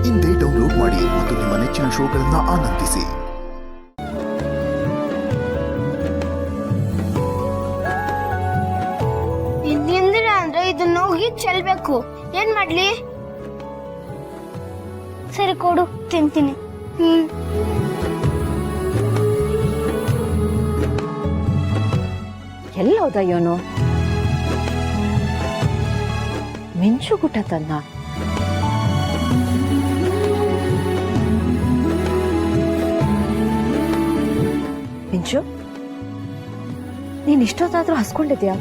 ಇಂದೇ ಡೌನ್ಲೋಡ್ ಮಾಡಿ ಮತ್ತು ನಿಮ್ಮ ನೆಚ್ಚಿನ ಶೋಗಳನ್ನು ಆನಂದಿಸಿ. ಇನ್ನೇಂದ್ರ ಅಂದ್ರೆ ಇದನ್ನ ಹೋಗಿ ಚೆಲ್ಬೇಕು. ಏನ್ ಮಾಡ್ಲಿ? ಸರಿ ಕೊಡು, ತಿಂತೀನಿ. ಎಲ್ಲೋದ ಇವನು? ಮಿಂಚು ಗುಟ್ಟ ತನ್ನ. ಮಿಂಚು, ನೀನ್ ಇಷ್ಟೊತ್ತಾದ್ರೂ ಹಸ್ಕೊಂಡಿದ್ಯಾ?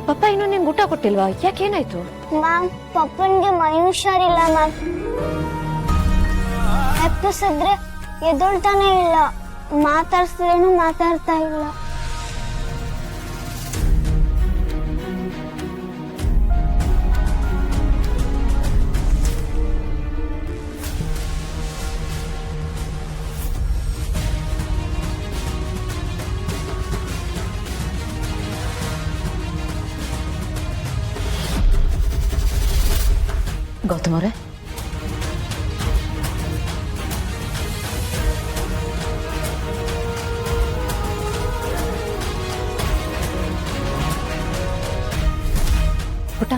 ಪಪ್ಪ ಇನ್ನು ನಿನ್ ಊಟ ಕೊಟ್ಟಿಲ್ವಾ? ಯಾಕೇನಾಯ್ತು? ಮ್ಯಾಮ್, ಪಪ್ಪನ್ಗೆ ಮೈ ಹುಷಾರಿಲ್ಲ ಮ್ಯಾಮ್. ಎಪ್ಪಿಸಿದ್ರೆ ಎದೊಳ್ತಾನೆ ಇಲ್ಲ, ಮಾತಾಡ್ಸಿದ್ರೇನು ಮಾತಾಡ್ತಾ ಇಲ್ಲ. ಗೌತಮ್ ಅವರೇ, ಪುಟ್ಟ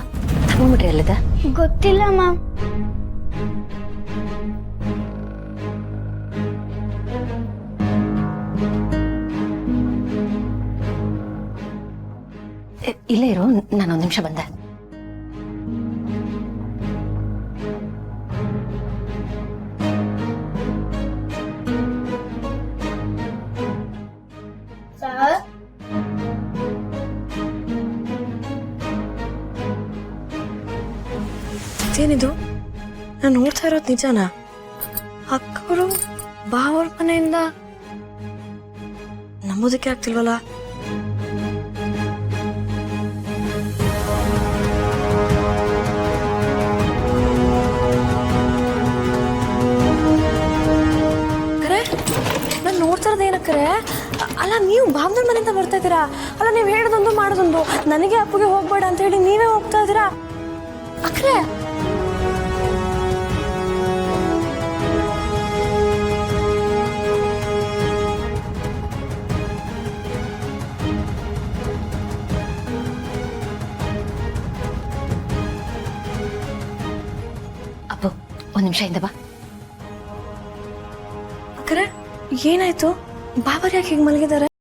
ಥರ್ಮೋಮೀಟರ್ ಎಲ್ಲಿದೆ? ಗೊತ್ತಿಲ್ಲ ಮ್ಯಾಮ್. ಇಲ್ಲೇ ಇರೋ, ನಾನೊಂದು ನಿಮಿಷ ಬಂದೆ. ಏನಿದು? ನಾನು ನೋಡ್ತಾ ಇರೋದು ನಿಜನಾ? ಅಕ್ಕವರು ಬಾವರ ಮನೆಯಿಂದ ನಂಬೋದಕ್ಕೆ ಆಗ್ತಿಲ್ವಲ್ಲ. ಕರೆ ನಾನು ನೋಡ್ತಾ ಇರೋದು ಏನಕ್ಕರೆ? ಅಲ್ಲ, ನೀವು ಬಾವನ ಮನೆಯಿಂದ ಬರ್ತಾ ಇದ್ದೀರಾ? ಅಲ್ಲ, ನೀವು ಹೇಳೋದೊಂದು ಮಾಡೋದೊಂದು. ನನಗೆ ಅಪ್ಪಗೆ ಹೋಗ್ಬೇಡ ಅಂತ ಹೇಳಿ ನೀವೇ ಹೋಗ್ತಾ ಇದ್ದೀರಾ ಅಕ್ರೆ? ಅಪ್ಪು, ಒಂದ್ ನಿಮಿಷ ಇಂದ ಬಾ. ಅಕ್ಕರೆ, ಏನಾಯ್ತು? ಬಾಬರ್ ಯಾಕೆ ಹೀಗೆ ಮಲಗಿದ್ದಾರೆ?